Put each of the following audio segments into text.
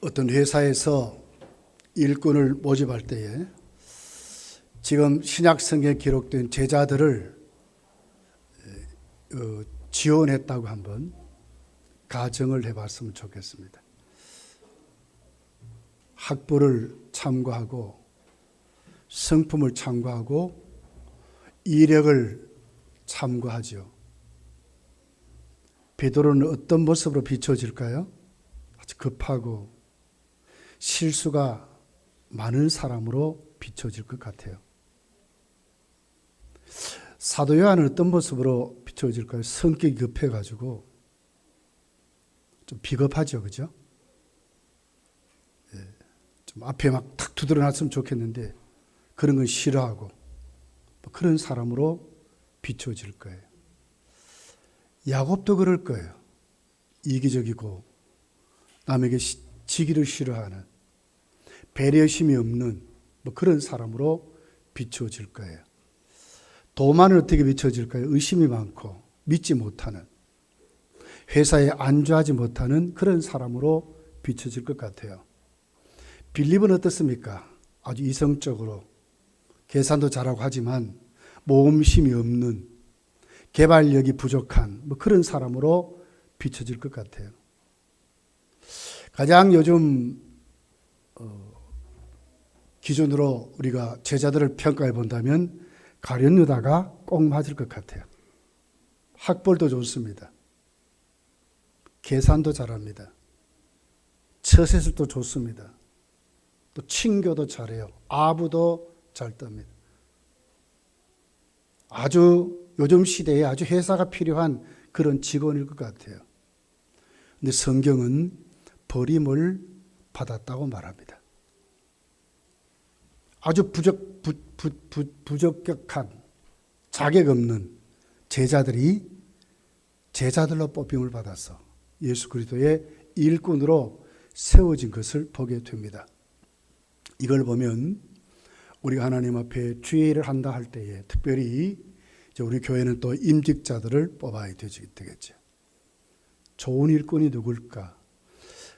어떤 회사에서 일꾼을 모집할 때에 지금 신약 성경에 기록된 제자들을 지원했다고 한번 가정을 해봤으면 좋겠습니다. 학부를 참고하고 성품을 참고하고 이력을 참고하죠. 베드로는 어떤 모습으로 비춰질까요? 아주 급하고 실수가 많은 사람으로 비춰질 것 같아요. 사도 요한은 어떤 모습으로 비춰질까요? 성격이 급해가지고 좀 비겁하죠, 그죠? 좀 앞에 막 탁 두드려 놨으면 좋겠는데 그런 건 싫어하고 그런 사람으로 비춰질 거예요. 야곱도 그럴 거예요. 이기적이고 남에게 지기를 싫어하는 배려심이 없는 그런 사람으로 비춰질 거예요. 도마는 어떻게 비춰질까요? 의심이 많고 믿지 못하는, 회사에 안주하지 못하는 그런 사람으로 비춰질 것 같아요. 빌립은 어떻습니까? 아주 이성적으로 계산도 잘하고 하지만 모험심이 없는, 개발력이 부족한 그런 사람으로 비춰질 것 같아요. 가장 요즘 기준으로 우리가 제자들을 평가해 본다면 가룟 유다가 꼭 맞을 것 같아요. 학벌도 좋습니다. 계산도 잘합니다. 처세술도 좋습니다. 또 친교도 잘해요. 아부도 잘 떱니다. 아주 요즘 시대에 아주 회사가 필요한 그런 직원일 것 같아요. 근데 성경은 버림을 받았다고 말합니다. 아주 부적격한, 자격 없는 제자들이 제자들로 뽑힘을 받아서 예수 그리스도의 일꾼으로 세워진 것을 보게 됩니다. 이걸 보면 우리가 하나님 앞에 주의 일을 한다 할 때에 특별히 우리 교회는 또 임직자들을 뽑아야 되겠죠. 좋은 일꾼이 누굴까?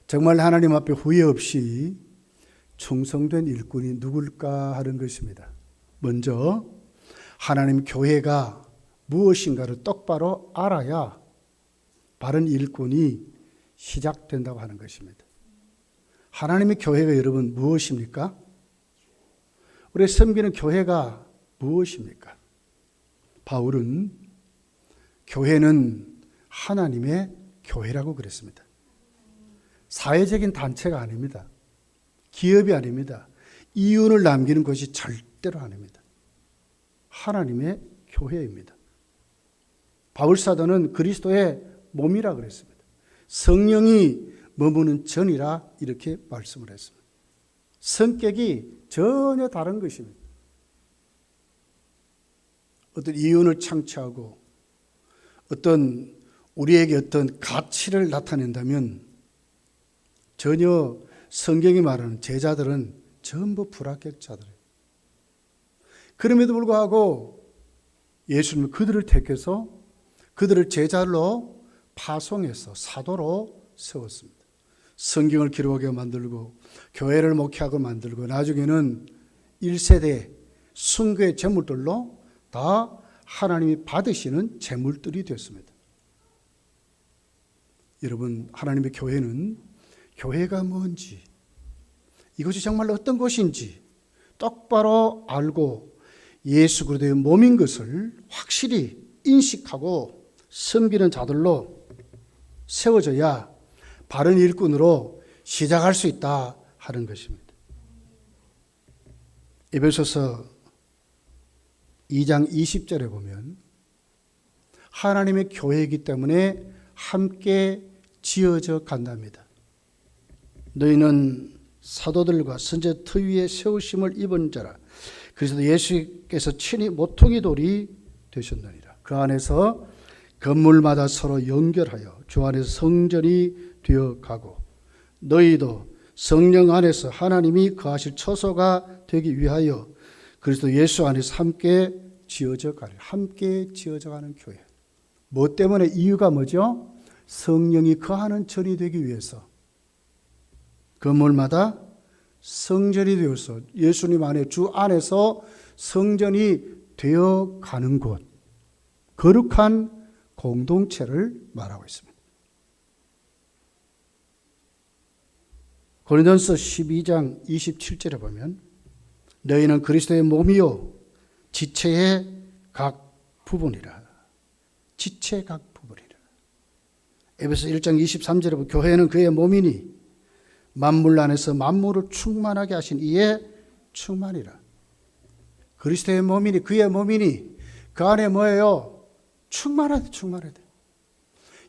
정말 하나님 앞에 후회 없이 충성된 일꾼이 누굴까 하는 것입니다. 먼저 하나님 교회가 무엇인가를 똑바로 알아야 바른 일꾼이 시작된다고 하는 것입니다. 하나님의 교회가 여러분 무엇입니까? 우리 섬기는 교회가 무엇입니까? 바울은 교회는 하나님의 교회라고 그랬습니다. 사회적인 단체가 아닙니다. 기업이 아닙니다. 이윤을 남기는 것이 절대로 아닙니다. 하나님의 교회입니다. 바울 사도는 그리스도의 몸이라 그랬습니다. 성령이 머무는 전이라 이렇게 말씀을 했습니다. 성격이 전혀 다른 것입니다. 어떤 이윤을 창취하고 어떤 우리에게 어떤 가치를 나타낸다면 전혀 성경이 말하는 제자들은 전부 불합격자들이에요. 그럼에도 불구하고 예수님은 그들을 택해서 그들을 제자로 파송해서 사도로 세웠습니다. 성경을 기록하게 만들고 교회를 목회하고 만들고 나중에는 1세대 순교의 제물들로 다 하나님이 받으시는 제물들이 됐습니다. 여러분, 하나님의 교회는 교회가 뭔지, 이것이 정말로 어떤 것인지 똑바로 알고 예수 그리스도의 몸인 것을 확실히 인식하고 섬기는 자들로 세워져야 바른 일꾼으로 시작할 수 있다 하는 것입니다. 에베소서 2장 20절에 보면 하나님의 교회이기 때문에 함께 지어져 간답니다. 너희는 사도들과 선지자 터 위에 세우심을 입은 자라. 그래서 예수께서 친히 모퉁이 돌이 되셨느니라. 그 안에서 건물마다 서로 연결하여 주 안에서 성전이 되어 가고 너희도 성령 안에서 하나님이 거하실 처소가 되기 위하여 그리스도 예수 안에서 함께 지어져 가리. 함께 지어져 가는 교회. 뭐 때문에? 이유가 뭐죠? 성령이 거하는 전이 되기 위해서. 건물마다 성전이 되어서 예수님 안에 주 안에서 성전이 되어 가는 곳, 거룩한 공동체를 말하고 있습니다. 고린도전서 12장 27절에 보면 너희는 그리스도의 몸이요 지체의 각 부분이라. 지체의 각 부분이라. 에베소 1장 23절에 보면 교회는 그의 몸이니 만물 안에서 만물을 충만하게 하신 이의 충만이라. 그리스도의 몸이니 그의 몸이니 그 안에 뭐예요? 충만하다. 충만하다.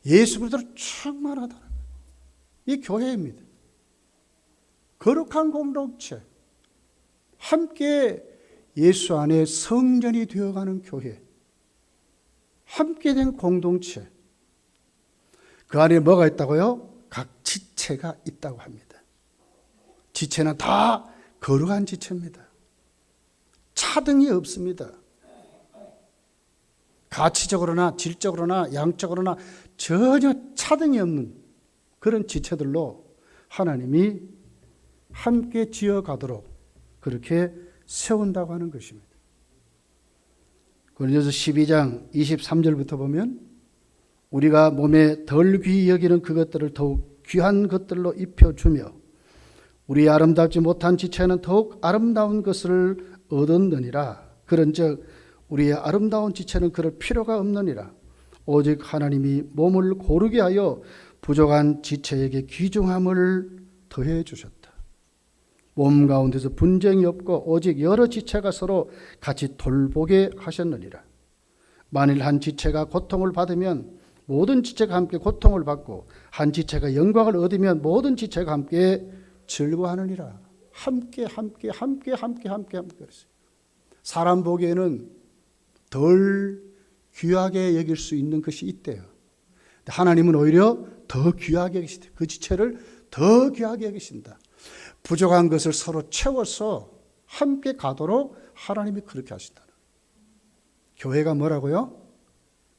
예수 그리스도로 충만하다. 이 교회입니다. 거룩한 공동체, 함께 예수 안에 성전이 되어가는 교회, 함께 된 공동체, 그 안에 뭐가 있다고요? 각 지체가 있다고 합니다. 지체는 다 거룩한 지체입니다. 차등이 없습니다. 가치적으로나 질적으로나 양적으로나 전혀 차등이 없는 그런 지체들로 하나님이 함께 지어가도록 그렇게 세운다고 하는 것입니다. 고린도서 12장 23절부터 보면 우리가 몸에 덜 귀히 여기는 그것들을 더욱 귀한 것들로 입혀주며 우리 아름답지 못한 지체는 더욱 아름다운 것을 얻었느니라. 그런즉 우리의 아름다운 지체는 그럴 필요가 없느니라. 오직 하나님이 몸을 고르게 하여 부족한 지체에게 귀중함을 더해 주셨다. 몸 가운데서 분쟁이 없고 오직 여러 지체가 서로 같이 돌보게 하셨느니라. 만일 한 지체가 고통을 받으면 모든 지체가 함께 고통을 받고 한 지체가 영광을 얻으면 모든 지체가 함께 즐거워하느니라. 함께 그랬어요. 사람 보기에는 덜 귀하게 여길 수 있는 것이 있대요. 하나님은 오히려 더 귀하게 여기신다. 그 지체를 더 귀하게 여기신다. 부족한 것을 서로 채워서 함께 가도록 하나님이 그렇게 하신다는 거예요. 교회가 뭐라고요?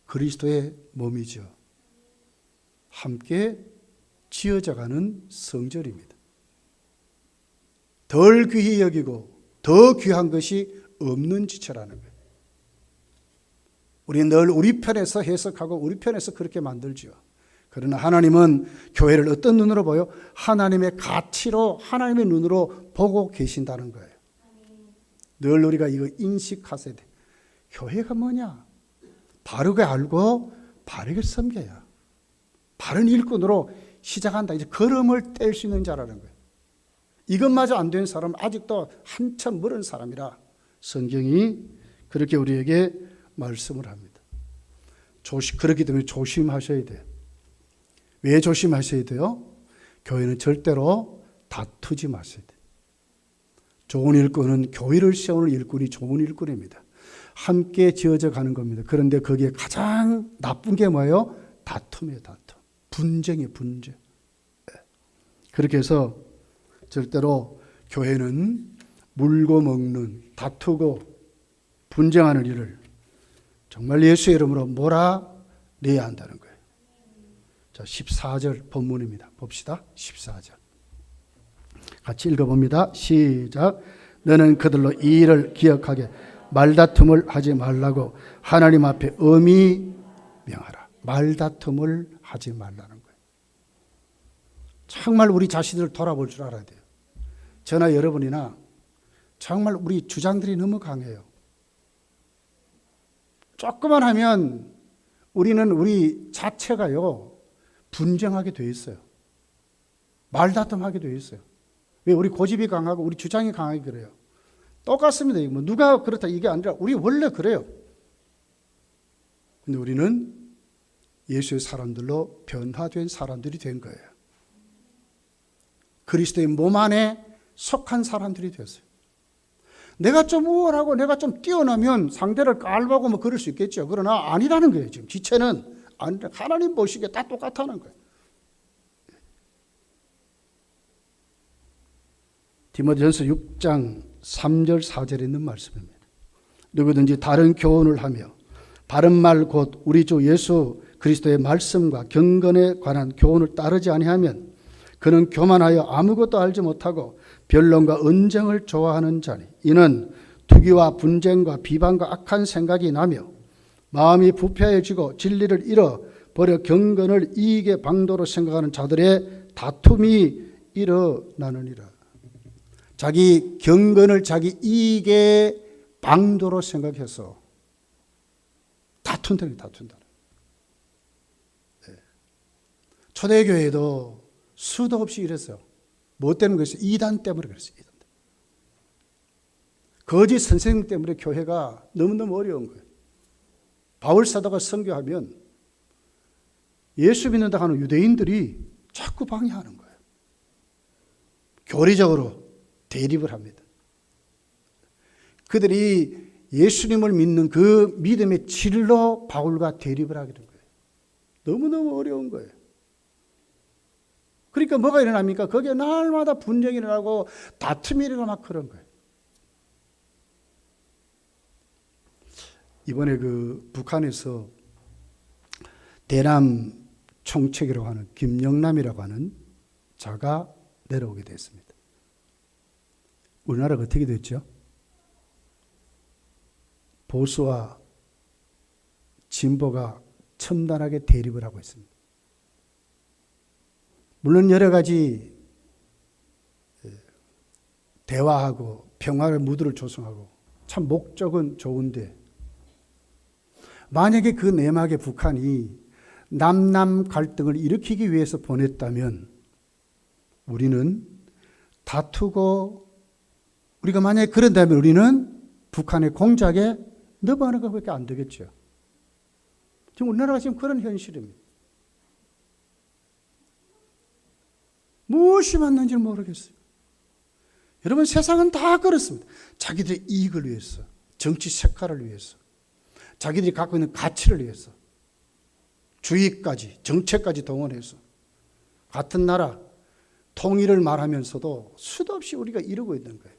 그리스도의 몸이죠. 함께 지어져가는 성전입니다. 덜 귀히 여기고 더 귀한 것이 없는 지체라는 거예요. 우리는 늘 우리 편에서 해석하고 우리 편에서 그렇게 만들죠. 그러나 하나님은 교회를 어떤 눈으로 보여? 하나님의 가치로 하나님의 눈으로 보고 계신다는 거예요. 늘 우리가 이거 인식하셔야 돼. 교회가 뭐냐? 바르게 알고 바르게 섬겨야 바른 일꾼으로 시작한다. 이제 걸음을 뗄 수 있는 자라는 거예요. 이것마저 안 된 사람은 아직도 한참 멀은 사람이라 성경이 그렇게 우리에게 말씀을 합니다. 그렇기 때문에 조심하셔야 돼요. 왜 조심하셔야 돼요? 교회는 절대로 다투지 마셔야 돼요. 좋은 일꾼은 교회를 세우는 일꾼이 좋은 일꾼입니다. 함께 지어져 가는 겁니다. 그런데 거기에 가장 나쁜 게 뭐예요? 다툼이에요. 다툼. 분쟁이에요. 분쟁. 그렇게 해서 절대로 교회는 물고 먹는 다투고 분쟁하는 일을 정말 예수의 이름으로 몰아내야 한다는 거예요. 자, 14절 본문입니다. 봅시다. 14절. 같이 읽어봅니다. 시작. 너는 그들로 이 일을 기억하게 말다툼을 하지 말라고 하나님 앞에 엄히 명하라. 말다툼을 하지 말라는 거예요. 정말 우리 자신을 돌아볼 줄 알아야 돼요. 저나 여러분이나 정말 우리 주장들이 너무 강해요. 조금만 하면 우리는 우리 자체가요 분쟁하게 돼 있어요. 말다툼하게 돼 있어요. 왜? 우리 고집이 강하고 우리 주장이 강하게 그래요. 똑같습니다. 뭐 누가 그렇다 이게 아니라 우리 원래 그래요. 근데 우리는 예수의 사람들로 변화된 사람들이 된 거예요. 그리스도의 몸 안에 속한 사람들이 됐어요. 내가 좀 우월하고 내가 좀 뛰어나면 상대를 깔보고 뭐 그럴 수 있겠죠. 그러나 아니라는 거예요. 지금 지체는 하나님 보시기에 다 똑같다는 거예요. 디모데전서 6장 3절 4절에 있는 말씀입니다. 누구든지 다른 교훈을 하며 바른 말 곧 우리 주 예수 그리스도의 말씀과 경건에 관한 교훈을 따르지 아니하면 그는 교만하여 아무것도 알지 못하고 변론과 언쟁을 좋아하는 자니 이는 투기와 분쟁과 비방과 악한 생각이 나며 마음이 부패해지고 진리를 잃어버려 경건을 이익의 방도로 생각하는 자들의 다툼이 일어나느니라. 자기 경건을 자기 이익의 방도로 생각해서 다툰다. 초대교회도 수도 없이 이랬어요. 뭐 때문에 그랬어요? 이단 때문에 그랬어요. 이단. 거짓 선생님 때문에 교회가 너무너무 어려운 거예요. 바울 사도가 선교하면 예수 믿는다 하는 유대인들이 자꾸 방해하는 거예요. 교리적으로 대립을 합니다. 그들이 예수님을 믿는 그 믿음의 진리로 바울과 대립을 하게 된 거예요. 너무너무 어려운 거예요. 그러니까 뭐가 일어납니까? 거기에 날마다 분쟁이 일어나고 다툼이 일어나고 막 그런 거예요. 이번에 그 북한에서 대남 총책이라고 하는 김영남이라고 하는 자가 내려오게 됐습니다. 우리나라가 어떻게 됐죠? 보수와 진보가 첨단하게 대립을 하고 있습니다. 물론 여러 가지 대화하고 평화의 무드를 조성하고 참 목적은 좋은데 만약에 그 내막에 북한이 남남 갈등을 일으키기 위해서 보냈다면 우리는 다투고 우리가 만약에 그런다면 우리는 북한의 공작에 넘어가는 것밖에 안 되겠죠. 지금 우리나라가 지금 그런 현실입니다. 무엇이 맞는지 모르겠어요. 여러분 세상은 다 그렇습니다. 자기들의 이익을 위해서, 정치 색깔을 위해서, 자기들이 갖고 있는 가치를 위해서, 주의까지, 정책까지 동원해서 같은 나라 통일을 말하면서도 수도 없이 우리가 이루고 있는 거예요.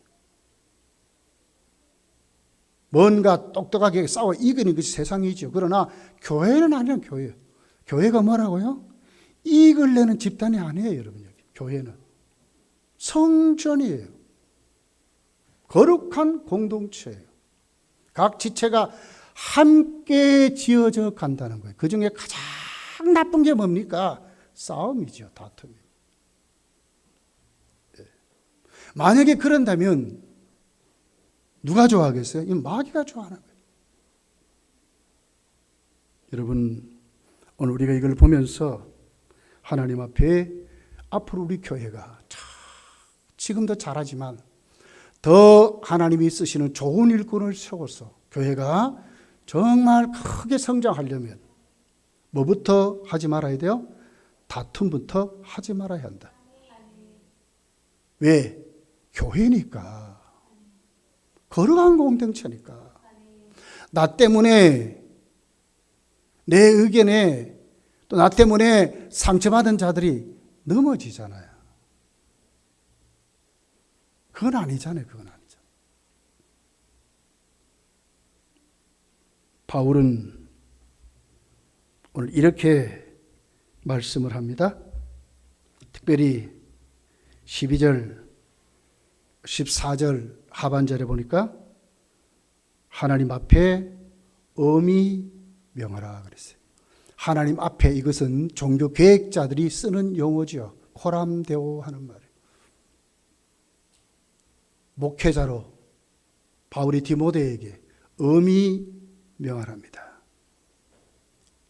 뭔가 똑똑하게 싸워 이기는 것이 세상이죠. 그러나 교회는 아니에요. 교회가 뭐라고요? 이익을 내는 집단이 아니에요. 여러분 여기 교회는 성전이에요. 거룩한 공동체예요. 각 지체가 함께 지어져 간다는 거예요. 그중에 가장 나쁜 게 뭡니까? 싸움이죠. 다툼이에요. 만약에 그런다면 누가 좋아하겠어요? 이 마귀가 좋아하는 거예요. 여러분 오늘 우리가 이걸 보면서 하나님 앞에 앞으로 우리 교회가 지금도 잘하지만 더 하나님이 쓰시는 좋은 일꾼을 세워서 교회가 정말 크게 성장하려면 뭐부터 하지 말아야 돼요? 다툼부터 하지 말아야 한다. 왜? 교회니까. 거룩한 공동체니까. 나 때문에 내 의견에 또 나 때문에 상처받은 자들이 넘어지잖아요. 그건 아니잖아요. 바울은 오늘 이렇게 말씀을 합니다. 특별히 12절, 14절 하반절에 보니까 하나님 앞에 엄히 명하라 그랬어요. 하나님 앞에 이것은 종교 계획자들이 쓰는 용어죠. 코람데오 하는 말이에요. 목회자로 바울이 디모데에게 엄히 명하랍니다.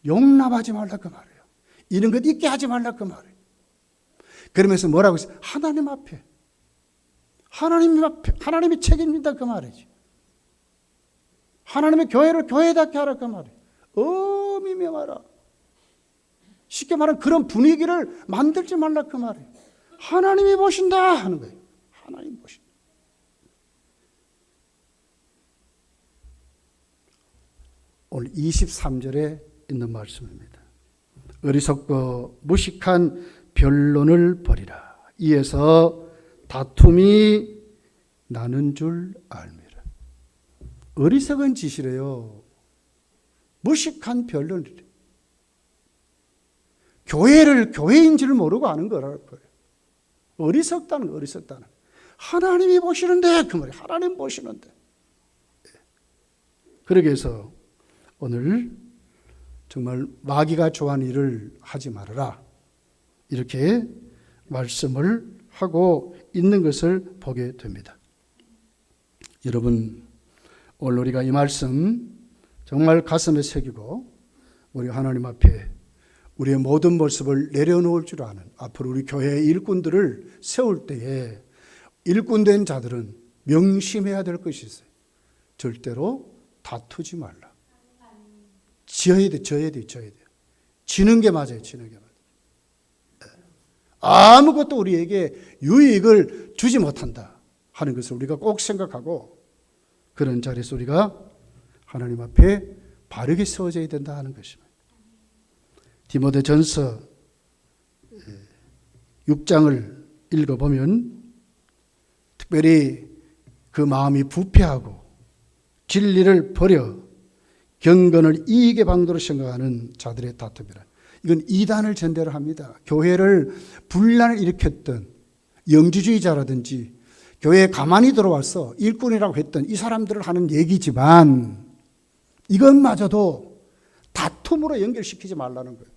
용납하지 말라 그 말이에요. 이런 것 있게 하지 말라 그 말이에요. 그러면서 뭐라고 했어요? 하나님 앞에. 하나님이 책임진다 그 말이지. 하나님의 교회를 교회답게 하라 그 말이에요. 엄히 명하라. 쉽게 말하면 그런 분위기를 만들지 말라 그 말이에요. 하나님이 보신다 하는 거예요. 하나님 보신다. 오늘 23절에 있는 말씀입니다. 어리석고 무식한 변론을 버리라. 이에서 다툼이 나는 줄 알미라. 어리석은 짓이래요. 무식한 변론이래. 교회를 교회인지를 모르고 하는 거라고요. 어리석다는 거, 어리석다는. 하나님이 보시는데, 그 말이 하나님 보시는데. 그러기 위해서 오늘 정말 마귀가 좋아하는 일을 하지 말아라. 이렇게 말씀을 하고 있는 것을 보게 됩니다. 여러분, 오늘 우리가 이 말씀 정말 가슴에 새기고 우리 하나님 앞에 우리의 모든 모습을 내려놓을 줄 아는 앞으로 우리 교회의 일꾼들을 세울 때에 일꾼된 자들은 명심해야 될 것이 있어요. 절대로 다투지 말라. 지어야 돼. 지는 게 맞아요. 아무것도 우리에게 유익을 주지 못한다 하는 것을 우리가 꼭 생각하고 그런 자리에서 우리가 하나님 앞에 바르게 세워져야 된다 하는 것입니다. 디모데전서 6장을 읽어보면 특별히 그 마음이 부패하고 진리를 버려 경건을 이익의 방도로 생각하는 자들의 다툼이라. 이건 이단을 전제로 합니다. 교회를 분란을 일으켰던 영주주의자라든지 교회에 가만히 들어와서 일꾼이라고 했던 이 사람들을 하는 얘기지만 이것마저도 다툼으로 연결시키지 말라는 거예요.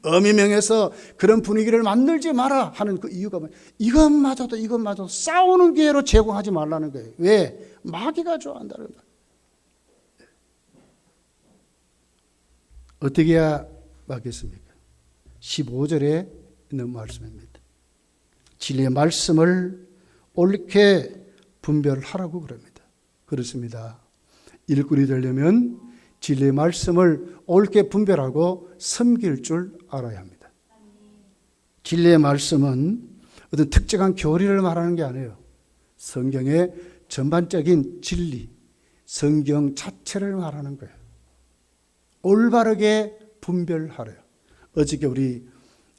어미명에서 그런 분위기를 만들지 마라 하는 그 이유가 뭐예요? 이것마저도 싸우는 기회로 제공하지 말라는 거예요. 왜? 마귀가 좋아한다는 거예요. 어떻게 해야 막겠습니까? 15절에 있는 말씀입니다. 진리의 말씀을 옳게 분별하라고 그럽니다. 그렇습니다. 일꾼이 되려면 진리의 말씀을 옳게 분별하고 섬길 줄 알아야 합니다. 진리의 말씀은 어떤 특정한 교리를 말하는 게 아니에요. 성경의 전반적인 진리, 성경 자체를 말하는 거예요. 올바르게 분별하래요. 어저께 우리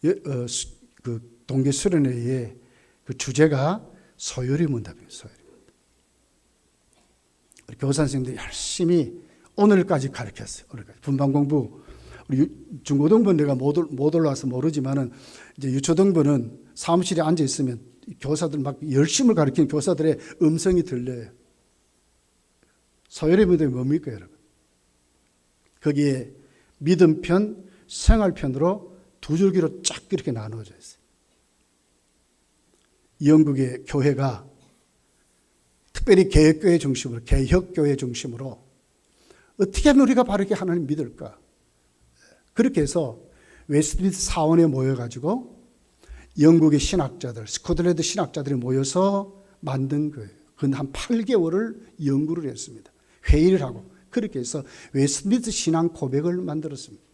그 동계 수련회의 그 주제가 소요리 문답입니다. 소요리 문답. 우리 교사 선생님들이 열심히 오늘까지 가르쳤어요. 오늘까지 분반 공부. 우리 중고등부는 내가 못 올라와서 모르지만은 이제 유초등부는 사무실에 앉아 있으면 교사들 막 열심을 가르치는 교사들의 음성이 들려요. 소요리 문답이 뭡니까, 여러분? 거기에 믿음편, 생활편으로 두 줄기로 쫙 이렇게 나누어져 있어요. 영국의 교회가 특별히 개혁교회 중심으로, 개혁교회 중심으로 어떻게 하면 우리가 바르게 하나님 믿을까? 그렇게 해서 웨스트민스터 사원에 모여가지고 영국의 신학자들, 스코틀랜드 신학자들이 모여서 만든 거예요. 그건 한 8개월을 연구를 했습니다. 회의를 하고. 그렇게 해서 웨스트민스터 신앙 고백을 만들었습니다.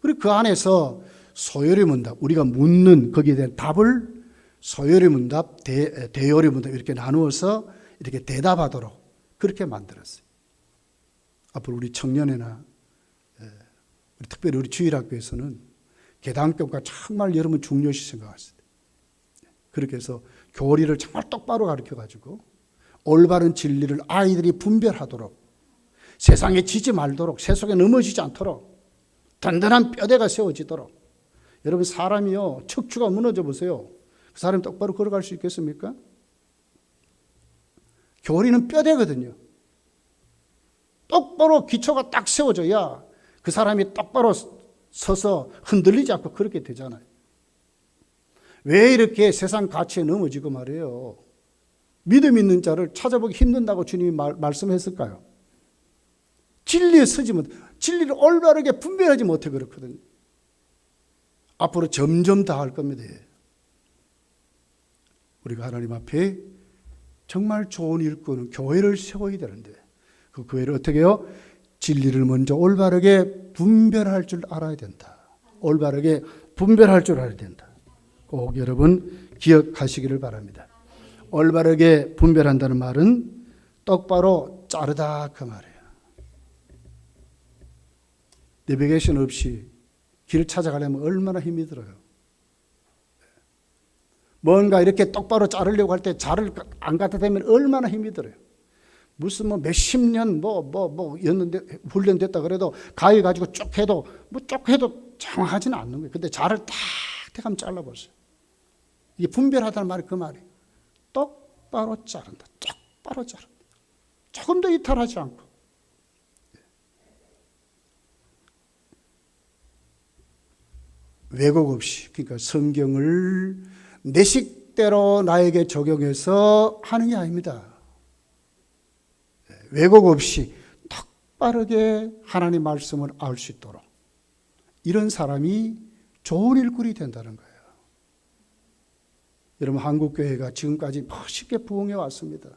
그리고 그 안에서 소요리 문답, 우리가 묻는 거기에 대한 답을 소요리 문답, 대요리 문답 이렇게 나누어서 이렇게 대답하도록 그렇게 만들었어요. 앞으로 우리 청년회나 특별히 우리 주일학교에서는 계당교가 정말 여러분 중요시 생각하세요. 그렇게 해서 교리를 정말 똑바로 가르쳐가지고 올바른 진리를 아이들이 분별하도록 세상에 지지 말도록 세속에 넘어지지 않도록 든든한 뼈대가 세워지도록. 여러분 사람이요 척추가 무너져 보세요. 그 사람이 똑바로 걸어갈 수 있겠습니까? 교리는 뼈대거든요. 똑바로 기초가 딱 세워져야 그 사람이 똑바로 서서 흔들리지 않고 그렇게 되잖아요. 왜 이렇게 세상 가치에 넘어지고 말이에요. 믿음 있는 자를 찾아보기 힘든다고 주님이 말씀했을까요? 진리에 서지 못, 진리를 올바르게 분별하지 못해 그렇거든요. 앞으로 점점 더 할 겁니다. 우리가 하나님 앞에 정말 좋은 일꾼은 교회를 세워야 되는데 그 교회를 어떻게 해요? 진리를 먼저 올바르게 분별할 줄 알아야 된다. 올바르게 분별할 줄 알아야 된다. 꼭 여러분 기억하시기를 바랍니다. 올바르게 분별한다는 말은 똑바로 자르다 그 말이에요. 내비게이션 없이 길 찾아가려면 얼마나 힘이 들어요. 뭔가 이렇게 똑바로 자르려고 할 때 자를 안 갖다 대면 얼마나 힘이 들어요. 무슨 뭐 몇십 년 였는데 훈련됐다 그래도 가위 가지고 쭉 해도 쭉 해도 정확하지는 않는 거예요. 근데 자를 딱 대가면 잘라버렸어요. 이게 분별하다는 말이 그 말이에요. 똑바로 자른다. 똑바로 자른다. 조금도 이탈하지 않고. 왜곡 없이, 그러니까 성경을 내 식대로 나에게 적용해서 하는 게 아닙니다. 왜곡 없이 똑바르게 하나님 말씀을 알 수 있도록 이런 사람이 좋은 일꾼이 된다는 거예요. 여러분, 한국교회가 지금까지 멋있게 부흥해 왔습니다.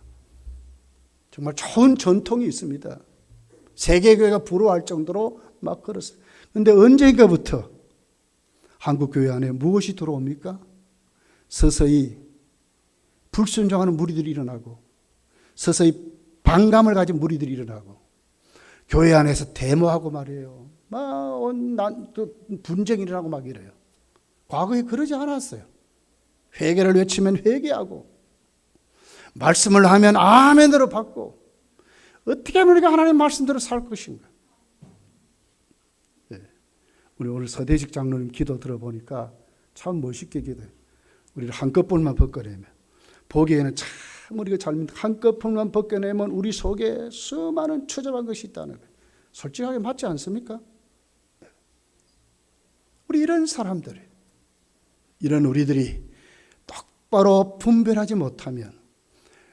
정말 좋은 전통이 있습니다. 세계교회가 부러워할 정도로 막 그랬어요. 그런데 언젠가부터 한국교회 안에 무엇이 들어옵니까? 서서히 불순종하는 무리들이 일어나고, 서서히 반감을 가진 무리들이 일어나고, 교회 안에서 데모하고 말이에요. 분쟁이 일어나고 막 이래요. 과거에 그러지 않았어요. 회개를 외치면 회개하고, 말씀을 하면 아멘으로 받고, 어떻게 하면 우리가 하나님 말씀대로 살 것인가? 네. 우리 오늘 서대식 장로님 기도 들어보니까 참 멋있게 기도해요. 우리를 한꺼풀만 벗겨내면, 보기에는 참 우리가 한꺼풀만 벗겨내면 우리 속에 수많은 추잡한 것이 있다는 거예요. 솔직하게 맞지 않습니까? 우리 이런 사람들이, 이런 우리들이 똑바로 분별하지 못하면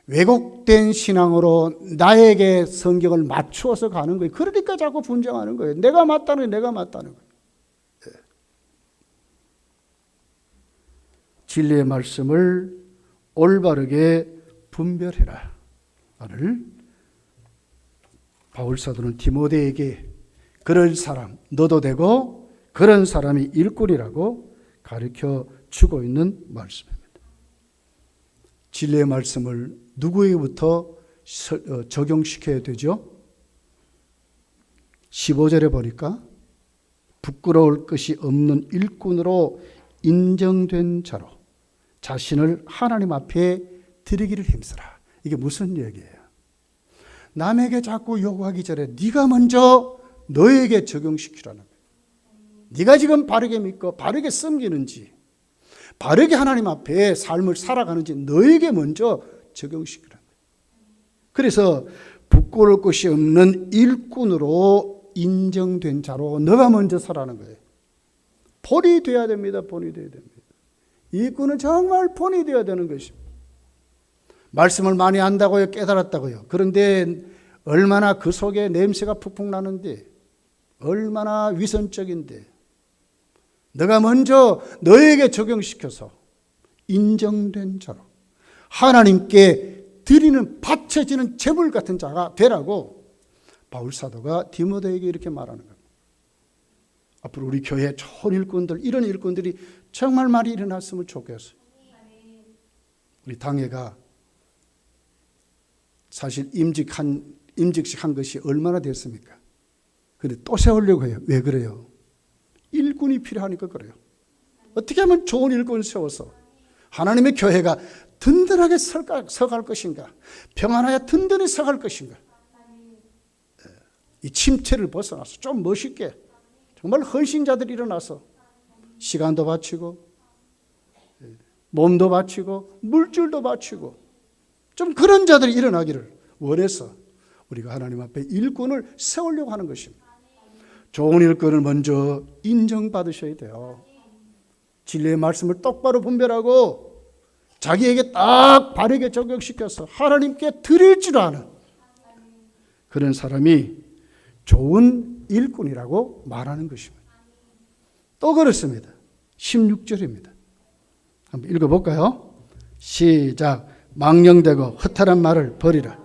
왜곡된 신앙으로 나에게 성경을 맞추어서 가는 거예요. 그러니까 자꾸 분쟁하는 거예요. 내가 맞다는 거예요. 내가 맞다는 거예요. 네. 진리의 말씀을 올바르게 분별해라. 나를 바울사도는 디모데에게 그런 사람, 너도 되고 그런 사람이 일꾼이라고 가르쳐 주고 있는 말씀입니다. 진리의 말씀을 누구에게부터 적용시켜야 되죠? 15절에 보니까 부끄러울 것이 없는 일꾼으로 인정된 자로 자신을 하나님 앞에 드리기를 힘쓰라. 이게 무슨 얘기예요? 남에게 자꾸 요구하기 전에 네가 먼저 너에게 적용시키라는 거예요. 네가 지금 바르게 믿고 바르게 섬기는지, 바르게 하나님 앞에 삶을 살아가는지 너에게 먼저 적용시키라는 거예요. 그래서 부끄러울 것이 없는 일꾼으로 인정된 자로 너가 먼저 살아가는 거예요. 본이 되어야 됩니다. 본이 되어야 됩니다. 일꾼은 정말 본이 되어야 되는 것입니다. 말씀을 많이 안다고요? 깨달았다고요? 그런데 얼마나 그 속에 냄새가 푹푹 나는데, 얼마나 위선적인데, 너가 먼저 너에게 적용시켜서 인정된 자로 하나님께 드리는 바쳐지는 제물 같은 자가 되라고 바울사도가 디모데에게 이렇게 말하는 겁니다. 앞으로 우리 교회 좋은 일꾼들, 이런 일꾼들이 정말 많이 일어났으면 좋겠어요. 우리 당회가 사실 임직식 한 것이 얼마나 됐습니까? 그런데 또 세우려고 해요. 왜 그래요? 일꾼이 필요하니까 그래요. 어떻게 하면 좋은 일꾼을 세워서 하나님의 교회가 든든하게 서갈 것인가? 평안하여 든든히 서갈 것인가? 이 침체를 벗어나서 좀 멋있게 정말 헌신자들이 일어나서 시간도 바치고 몸도 바치고 물질도 바치고 좀 그런 자들이 일어나기를 원해서 우리가 하나님 앞에 일꾼을 세우려고 하는 것입니다. 좋은 일꾼을 먼저 인정받으셔야 돼요. 진리의 말씀을 똑바로 분별하고 자기에게 딱 바르게 적용시켜서 하나님께 드릴 줄 아는 그런 사람이 좋은 일꾼이라고 말하는 것입니다. 또 그렇습니다. 16절입니다. 한번 읽어볼까요? 시작. 망령되고 허탈한 말을 버리라.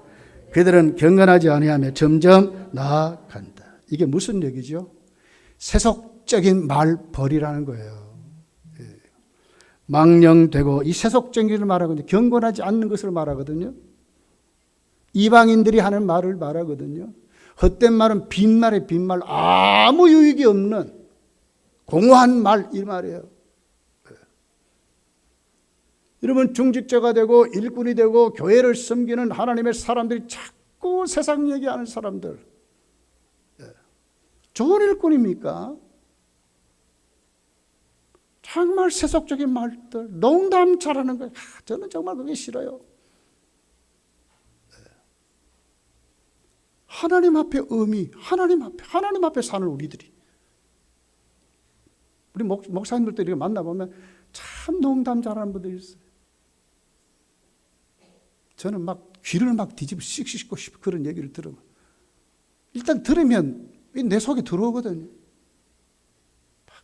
그들은 경건하지 아니하며 점점 나아간다. 이게 무슨 얘기죠? 세속적인 말 버리라는 거예요. 망령되고, 이 세속적인 걸 말하거든요. 경건하지 않는 것을 말하거든요. 이방인들이 하는 말을 말하거든요. 헛된 말은 빈말에 빈말, 아무 유익이 없는 공허한 말, 이 말이에요. 여러분, 중직자가 되고 일꾼이 되고 교회를 섬기는 하나님의 사람들이 자꾸 세상 얘기하는 사람들, 좋은 일꾼입니까? 정말 세속적인 말들, 농담 잘하는 거예요. 저는 정말 그게 싫어요. 하나님 앞에 의미, 하나님 앞에 사는 우리들이. 우리 목사님들도 이렇게 만나보면 참 농담 잘하는 분들이 있어요. 저는 막 귀를 막 뒤집어 씩씩고 싶어 그런 얘기를 들으면. 일단 들으면 내 속에 들어오거든요.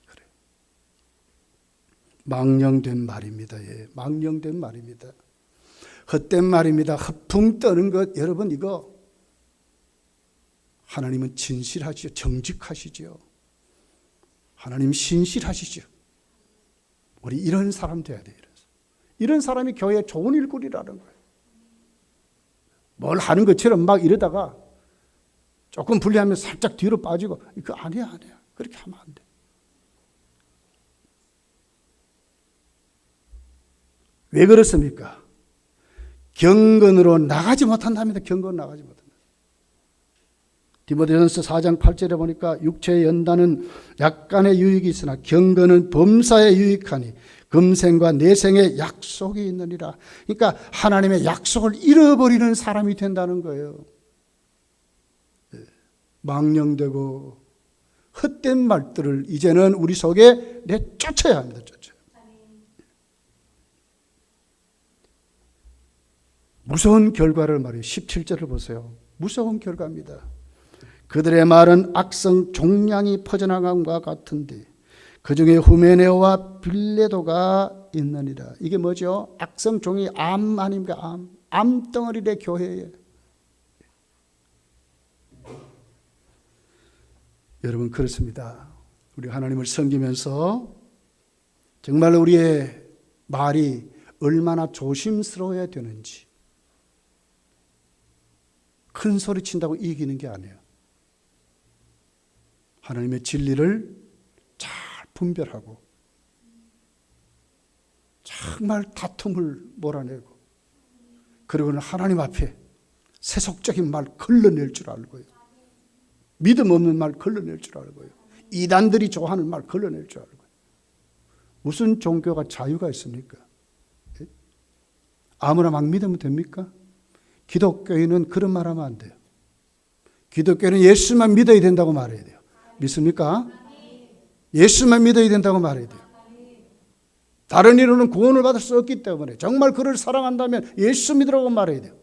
그래. 망령된 말입니다. 예, 망령된 말입니다. 헛된 말입니다. 허풍 떠는 것, 여러분 이거 하나님은 진실하시죠. 정직하시죠. 하나님 신실하시죠. 우리 이런 사람 돼야 돼요. 이런 사람이 교회에 좋은 일꾼이라는 거예요. 뭘 하는 것처럼 막 이러다가 조금 불리하면 살짝 뒤로 빠지고 이거 아니야. 그렇게 하면 안 돼. 왜 그렇습니까? 경건으로 나가지 못한답니다. 경건 나가지 못한다. 디모데전서 4장 8절에 보니까 육체의 연단은 약간의 유익이 있으나 경건은 범사에 유익하니 금생과 내생의 약속이 있느니라. 그러니까 하나님의 약속을 잃어버리는 사람이 된다는 거예요. 망령되고 헛된 말들을 이제는 우리 속에 내쫓아야 합니다. 무서운 결과를 말해요. 17절을 보세요. 무서운 결과입니다. 그들의 말은 악성 종양이 퍼져나감과 같은데 그 중에 후메네오와 빌레도가 있느니라. 이게 뭐죠? 악성 종이 암 아닙니까? 암덩어리의 교회에. 여러분 그렇습니다. 우리 하나님을 섬기면서 정말 우리의 말이 얼마나 조심스러워야 되는지. 큰 소리 친다고 이기는 게 아니에요. 하나님의 진리를 잘 분별하고 정말 다툼을 몰아내고 그리고는 하나님 앞에 세속적인 말 걸러낼 줄 알고요. 믿음 없는 말 걸러낼 줄 알고요. 이단들이 좋아하는 말 걸러낼 줄 알고요. 무슨 종교가 자유가 있습니까? 아무나 막 믿으면 됩니까? 기독교인은 그런 말 하면 안 돼요. 기독교는 예수만 믿어야 된다고 말해야 돼요. 믿습니까? 예수만 믿어야 된다고 말해야 돼요. 다른 이로는 구원을 받을 수 없기 때문에 정말 그를 사랑한다면 예수 믿으라고 말해야 돼요.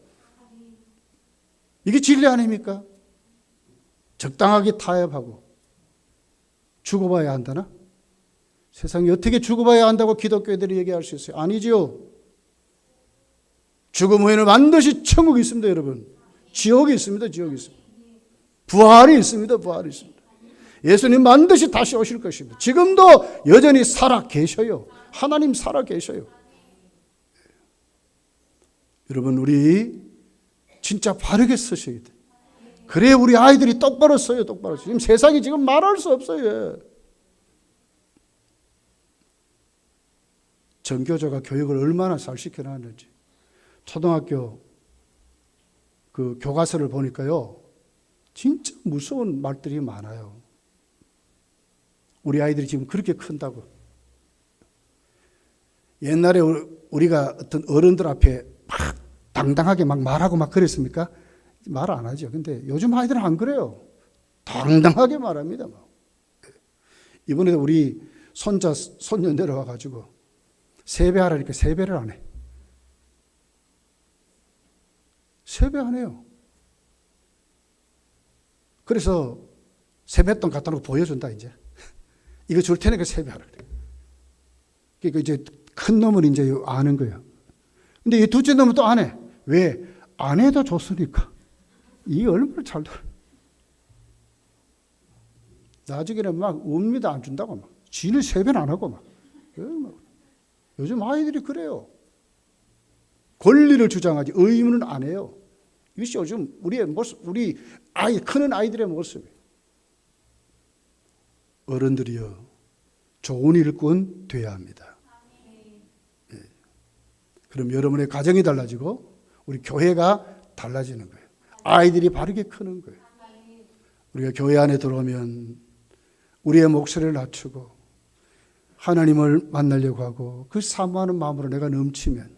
이게 진리 아닙니까? 적당하게 타협하고 죽어봐야 한다나? 세상에 어떻게 죽어봐야 한다고 기독교인들이 얘기할 수 있어요? 아니지요. 죽음 후에는 반드시 천국이 있습니다, 여러분. 지옥이 있습니다, 지옥이 있습니다. 부활이 있습니다, 부활이 있습니다. 예수님 반드시 다시 오실 것입니다. 지금도 여전히 살아 계셔요. 하나님 살아 계셔요. 여러분 우리 진짜 바르게 서셔야 돼요. 그래야 우리 아이들이 똑바로 써요, 똑바로. 지금 세상이 지금 말할 수 없어요. 전교조가 교육을 얼마나 잘 시켜놨는지. 초등학교 그 교과서를 보니까요, 진짜 무서운 말들이 많아요. 우리 아이들이 지금 그렇게 큰다고. 옛날에 우리가 어떤 어른들 앞에 막 당당하게 막 말하고 막 그랬습니까? 말 안 하죠. 근데 요즘 아이들은 안 그래요. 당당하게 말합니다. 이번에도 우리 손자, 손녀 내려와가지고 세배하라니까 세배를 안 해. 세배 안 해요. 그래서 세뱃돈 갖다 놓고 보여준다, 이제. 이거 줄 테니까 세배하라 그래. 그러니까 이제 큰 놈은 이제 아는 거예요. 근데 이 둘째 놈은 또 안 해. 왜? 안 해도 줬으니까. 이게 얼마나 잘 돌아. 나중에는 막 웁니다. 안 준다고 막. 지는 세배는 안 하고 막. 요즘 아이들이 그래요. 권리를 주장하지 의무는 안 해요. 이것이 요즘 우리의 모습, 우리 아이, 크는 아이들의 모습이에요. 어른들이요, 좋은 일꾼 돼야 합니다. 네. 그럼 여러분의 가정이 달라지고 우리 교회가 달라지는 거예요. 아이들이 바르게 크는 거예요. 우리가 교회 안에 들어오면 우리의 목소리를 낮추고 하나님을 만나려고 하고 그 사모하는 마음으로 내가 넘치면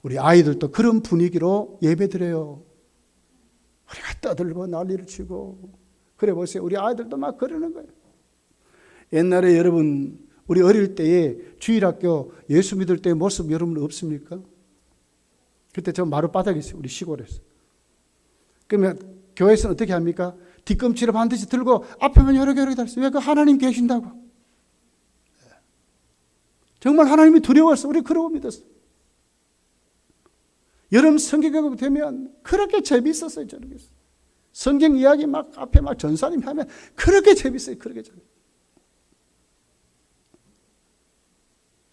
우리 아이들도 그런 분위기로 예배드려요. 우리가 떠들고 난리를 치고 그래 보세요. 우리 아이들도 막 그러는 거예요. 옛날에 여러분 우리 어릴 때에 주일학교 예수 믿을 때의 모습 여러분 없습니까? 그때 저 마룻바닥에 있어요. 우리 시골에서. 그러면 교회에서는 어떻게 합니까? 뒤꿈치를 반드시 들고 앞에만 여러 개 달았어요. 왜? 그 하나님 계신다고. 정말 하나님이 두려웠어. 우리 그러고 믿었어. 여름 성경교육 되면 그렇게 재미있었어요. 저렇게. 성경 이야기 막 앞에 막 전사님 하면 그렇게 재미있어요. 그렇게 재미있어요.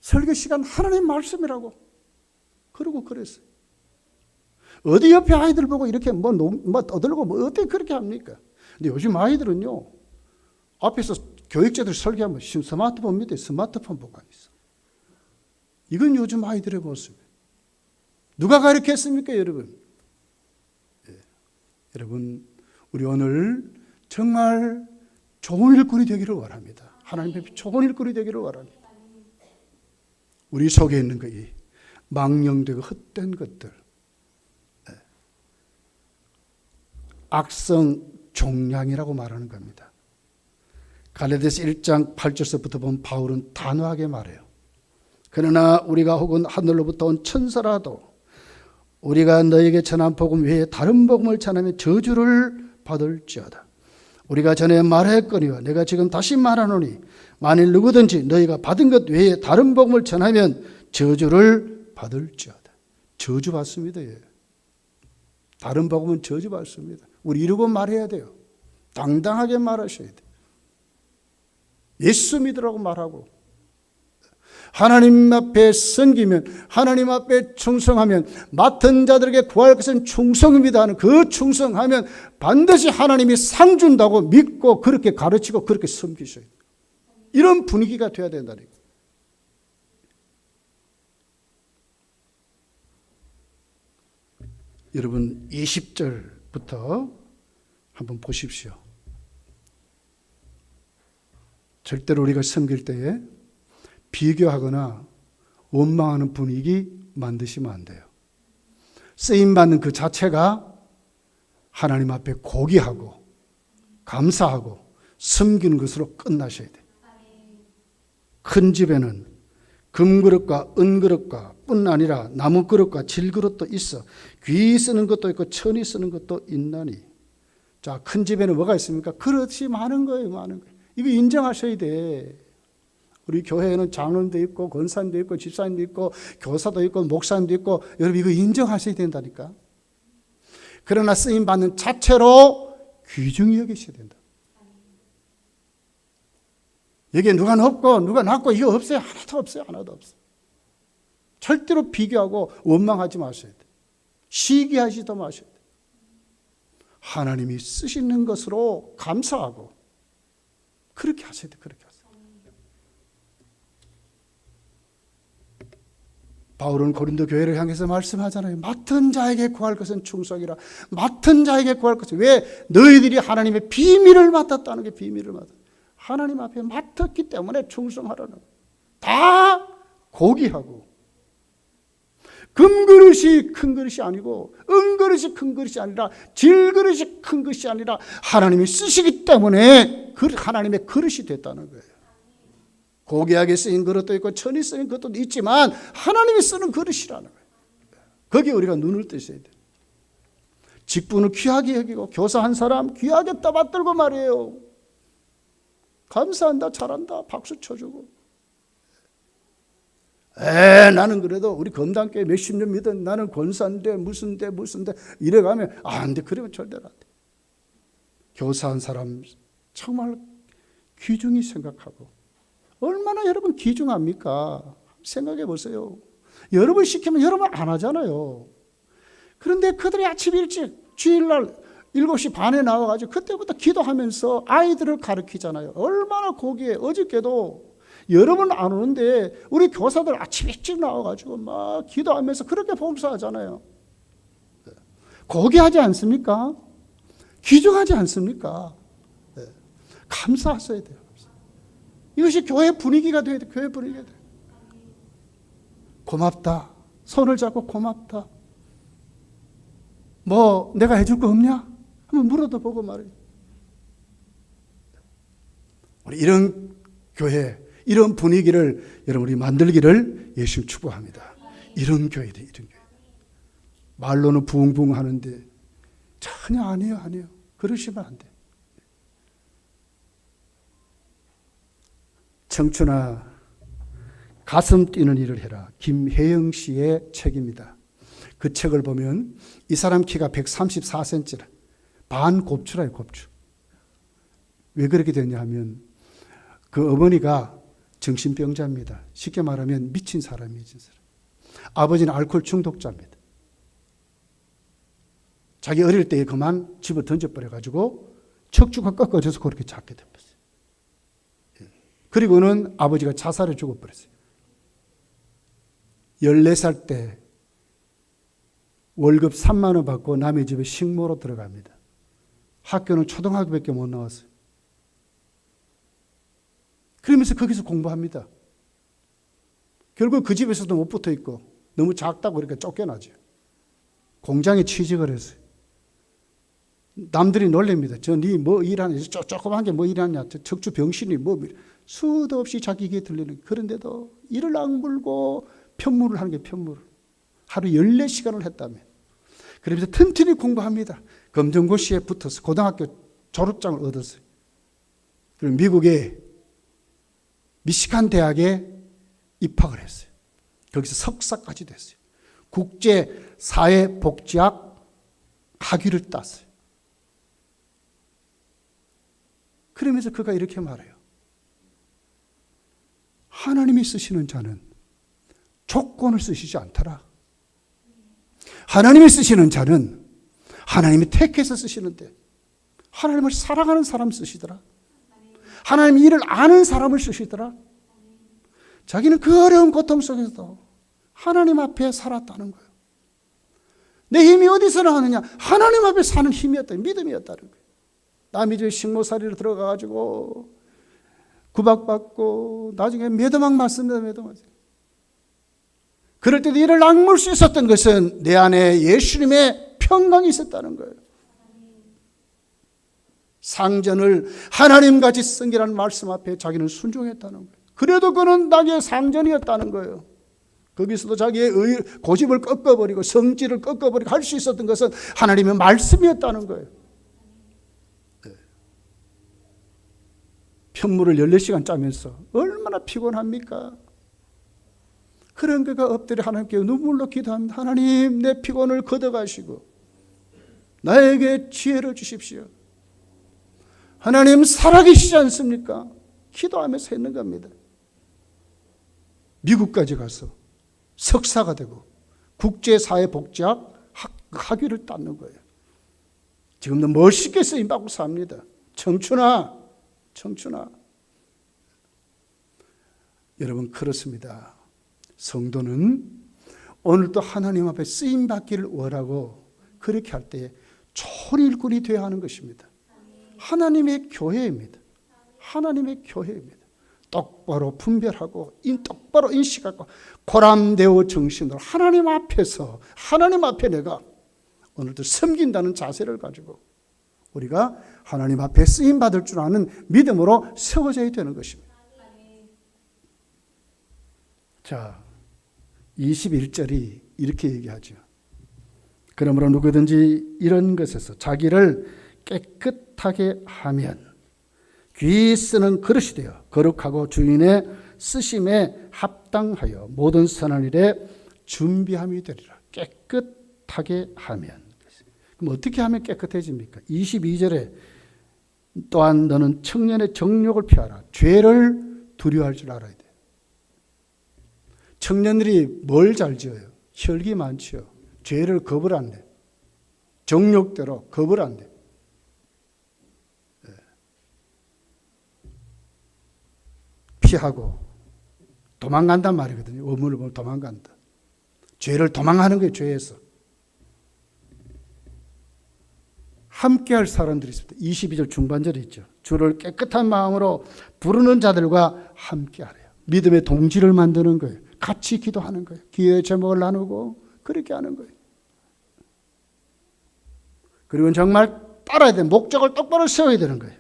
설교 시간 하나님 말씀이라고. 그러고 그랬어요. 어디 옆에 아이들 보고 이렇게 뭐 떠들고 뭐 어떻게 그렇게 합니까? 근데 요즘 아이들은요, 앞에서 교육자들 설교하면 스마트폰 밑에 스마트폰 보고 있어. 이건 요즘 아이들의 모습이에요. 누가 가르쳤습니까, 여러분? 예. 여러분, 우리 오늘 정말 좋은 일꾼이 되기를 원합니다. 하나님 앞에 좋은 일꾼이 되기를 원합니다. 우리 속에 있는 이 망령되고 헛된 것들, 악성 종량이라고 말하는 겁니다. 갈라디아서 1장 8절서부터 보면 바울은 단호하게 말해요. 그러나 우리가 혹은 하늘로부터 온 천사라도 우리가 너에게 전한 복음 외에 다른 복음을 전하면 저주를 받을지어다. 우리가 전에 말했거니와 내가 지금 다시 말하노니 만일 누구든지 너희가 받은 것 외에 다른 복음을 전하면 저주를 받을지어다. 저주받습니다. 예. 다른 복음은 저주받습니다. 우리 이러고 말해야 돼요. 당당하게 말하셔야 돼요. 예수 믿으라고 말하고 하나님 앞에 섬기면 하나님 앞에 충성하면 맡은 자들에게 구할 것은 충성입니다 하는 그 충성하면 반드시 하나님이 상 준다고 믿고 그렇게 가르치고 그렇게 섬기셔야 돼요. 이런 분위기가 돼야 된다니까. 여러분 20절부터 한번 보십시오. 절대로 우리가 섬길 때에 비교하거나 원망하는 분위기 만드시면 안 돼요. 쓰임받는 그 자체가 하나님 앞에 고귀하고 감사하고 섬기는 것으로 끝나셔야 돼요. 큰 집에는 금그릇과 은그릇과 뿐 아니라 나무그릇과 질그릇도 있어 귀 쓰는 것도 있고 천이 쓰는 것도 있나니. 자, 큰 집에는 뭐가 있습니까? 그릇이 많은 거예요. 많은 거예요. 이거 인정하셔야 돼. 우리 교회에는 장로도 있고 권사님도 있고 집사님도 있고 교사도 있고 목사님도 있고 여러분 이거 인정하셔야 된다니까. 그러나 쓰임받는 자체로 귀중히 여기셔야 된다. 여기에 누가 높고 누가 낮고 이거 없어요. 하나도 없어요. 하나도 없어요. 절대로 비교하고 원망하지 마셔야 돼. 시기하지도 마셔야 돼. 하나님이 쓰시는 것으로 감사하고 그렇게 하셔야 돼. 그렇게 하세요. 바울은 고린도 교회를 향해서 말씀하잖아요. 맡은 자에게 구할 것은 충성이라. 맡은 자에게 구할 것은 왜? 너희들이 하나님의 비밀을 맡았다는 게 비밀을 맡았다. 하나님 앞에 맡았기 때문에 충성하라는 거예요. 다 고귀하고 금그릇이 큰 그릇이 아니고 은그릇이 큰 그릇이 아니라 질그릇이 큰 것이 아니라 하나님이 쓰시기 때문에 그 하나님의 그릇이 됐다는 거예요. 고귀하게 쓰인 그릇도 있고 천이 쓰인 것도 있지만 하나님이 쓰는 그릇이라는 거예요. 거기에 우리가 눈을 뜨셔야 돼요. 직분을 귀하게 여기고 교사 한 사람 귀하게 떠받들고 말이에요. 감사한다, 잘한다, 박수 쳐주고. 나는 그래도 우리 검단교회 몇십 년 믿은 나는 권사인데 무슨데 이래가면 안 돼. 그러면 절대로 안 돼. 교사 한 사람 정말 귀중히 생각하고 얼마나 여러분 귀중합니까? 생각해 보세요. 여러분 시키면 여러분 안 하잖아요. 그런데 그들이 아침 일찍 주일날 7시 반에 나와가지고 그때부터 기도하면서 아이들을 가르치잖아요. 얼마나 고귀해. 어저께도 여러분 안 오는데 우리 교사들 아침 일찍 나와가지고 막 기도하면서 그렇게 봉사하잖아요. 고귀하지 않습니까? 귀중하지 않습니까? 감사하셔야 돼요. 이것이 교회 분위기가 돼야 돼. 교회 분위기가 돼. 고맙다. 손을 잡고 고맙다. 뭐 내가 해줄 거 없냐? 한번 물어도 보고 말이에요. 우리 이런 교회, 이런 분위기를 여러분이 만들기를 예수님 축복합니다. 이런 교회들, 이런 교회. 말로는 붕붕 하는데 전혀 아니에요. 그러시면 안 돼. 청춘아, 가슴 뛰는 일을 해라. 김혜영 씨의 책입니다. 그 책을 보면 이 사람 키가 134cm라. 반곱추라요, 곱추. 왜 그렇게 됐냐 하면 그 어머니가 정신병자입니다. 쉽게 말하면 미친 사람이에요. 아버지는 알코올 중독자입니다. 자기 어릴 때에 그만 집을 던져버려가지고 척추가 꺾어져서 그렇게 작게 됐어요. 그리고는 아버지가 자살해 죽어버렸어요. 14살 때 월급 3만 원 받고 남의 집에 식모로 들어갑니다. 학교는 초등학교밖에 못 나왔어요. 그러면서 거기서 공부합니다. 결국 그 집에서도 못 붙어 있고 너무 작다고 그러니까 쫓겨나죠. 공장에 취직을 했어요. 남들이 놀랍니다. 니 뭐 일하냐? 조그만 게 뭐 일하냐? 척추 병신이 뭐 수도 없이 자기 귀에 들리는. 그런데도 이를 악물고 편물을 하는 게 편물을. 하루 14시간을 했다며. 그러면서 튼튼히 공부합니다. 검정고시에 붙어서 고등학교 졸업장을 얻었어요. 그리고 미국의 미시간 대학에 입학을 했어요. 거기서 석사까지 됐어요. 국제사회복지학 학위를 땄어요. 그러면서 그가 이렇게 말해요. 하나님이 쓰시는 자는 조건을 쓰시지 않더라. 하나님이 쓰시는 자는 하나님이 택해서 쓰시는데 하나님을 사랑하는 사람 쓰시더라. 하나님 일을 아는 사람을 쓰시더라. 자기는 그 어려운 고통 속에서도 하나님 앞에 살았다는 거예요. 내 힘이 어디서 나느냐? 하나님 앞에 사는 힘이었다. 믿음이었다는 거예요. 남이 저 식모살이로 들어가가지고 구박받고 나중에 매도막 맞습니다. 매도막. 그럴 때도 이를 악물 수 있었던 것은 내 안에 예수님의 평강이 있었다는 거예요. 상전을 하나님같이 성결한 말씀 앞에 자기는 순종했다는 거예요. 그래도 그는 나의 상전이었다는 거예요. 거기서도 자기의 고집을 꺾어버리고 성질을 꺾어버리고 할 수 있었던 것은 하나님의 말씀이었다는 거예요. 네. 편물을 14시간 짜면서 얼마나 피곤합니까? 그런 그가 엎드려 하나님께 눈물로 기도합니다. 하나님, 내 피곤을 걷어가시고 나에게 지혜를 주십시오. 하나님 살아계시지 않습니까? 기도하면서 했는 겁니다. 미국까지 가서 석사가 되고 국제사회복지학 학위를 땄는 거예요. 지금도 멋있게 쓰임받고 삽니다. 청춘아. 여러분, 그렇습니다. 성도는 오늘도 하나님 앞에 쓰임받기를 원하고 그렇게 할 때에 좋은 일꾼이 되어야 하는 것입니다. 하나님의 교회입니다. 하나님의 교회입니다. 똑바로 분별하고 똑바로 인식하고 고람되어 정신으로 하나님 앞에서 하나님 앞에 내가 오늘도 섬긴다는 자세를 가지고 우리가 하나님 앞에 쓰임받을 줄 아는 믿음으로 세워져야 되는 것입니다. 자, 21절이 이렇게 얘기하죠. 그러므로 누구든지 이런 것에서 자기를 깨끗하게 하면 귀 쓰는 그릇이 되어 거룩하고 주인의 쓰심에 합당하여 모든 선한 일에 준비함이 되리라. 깨끗하게 하면. 그럼 어떻게 하면 깨끗해집니까? 22절에 또한 너는 청년의 정욕을 피하라. 죄를 두려워할 줄 알아야 돼. 청년들이 뭘 잘 지어요? 혈기 많지요. 죄를 겁을 안 내. 정욕대로 겁을 안 내. 피하고 도망간단 말이거든요. 어물을 보면 도망간다. 죄를 도망하는 거예요. 죄에서. 함께할 사람들이 있습니다. 22절 중반절에 있죠. 주를 깨끗한 마음으로 부르는 자들과 함께하래요. 믿음의 동지를 만드는 거예요. 같이 기도하는 거예요. 기도의 제목을 나누고 그렇게 하는 거예요. 그리고 정말 따라야 돼. 목적을 똑바로 세워야 되는 거예요.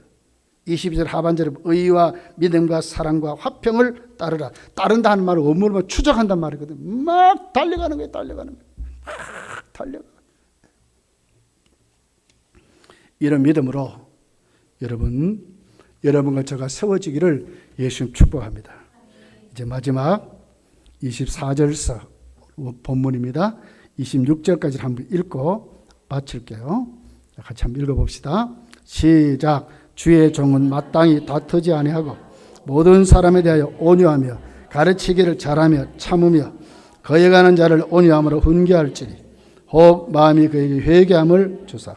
22절 하반절에 의와 믿음과 사랑과 화평을 따르라. 따른다 하는 말은 원문으로 추적한단 말이거든. 막 달려가는 거예요. 달려가는 거예요. 막 달려가. 이런 믿음으로 여러분과 제가 세워지기를 예수님 축복합니다. 이제 마지막 24절서 본문입니다. 26절까지 한번 읽고 마칠게요. 같이 한번 읽어봅시다. 시작. 주의 종은 마땅히 다투지 아니하고 모든 사람에 대하여 온유하며 가르치기를 잘하며 참으며 거역하는 자를 온유함으로 훈계할지니 혹 마음이 그에게 회개함을 주사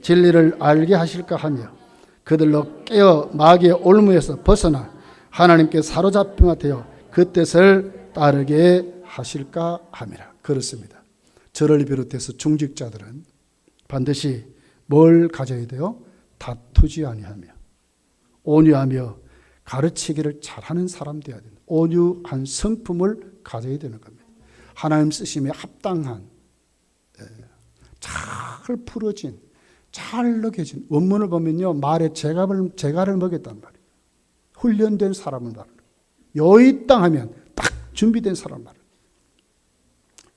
진리를 알게 하실까 하며 그들로 깨어 마귀의 올무에서 벗어나 하나님께 사로잡힌 되어 그 뜻을 따르게 하실까 함이라. 그렇습니다. 저를 비롯해서 중직자들은 반드시 뭘 가져야 돼요? 다투지 아니하며 온유하며 가르치기를 잘하는 사람 되어야 된다. 온유한 성품을 가져야 되는 겁니다. 하나님 쓰심에 합당한 잘 풀어진 잘 먹여진 원문을 보면요. 말에 재갈을 먹였단 말이에요. 훈련된 사람을 말하는 거예요. 여의땅하면 딱 준비된 사람 말이에요.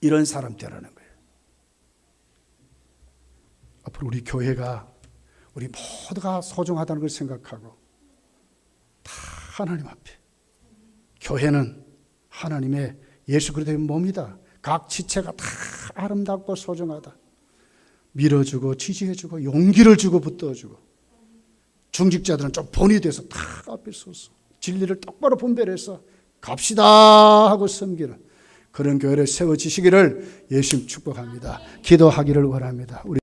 이런 사람 되라는 거예요. 앞으로 우리 교회가 우리 모두가 소중하다는 걸 생각하고 다 하나님 앞에 교회는 하나님의 예수 그리스도의 몸이다. 각 지체가 다 아름답고 소중하다. 밀어주고 지지해주고 용기를 주고 붙들어주고 중직자들은 좀 본이 돼서 다 앞에 서서 진리를 똑바로 분별해서 갑시다 하고 섬기는 그런 교회를 세워지시기를 예수님 축복합니다. 기도하기를 원합니다. 우리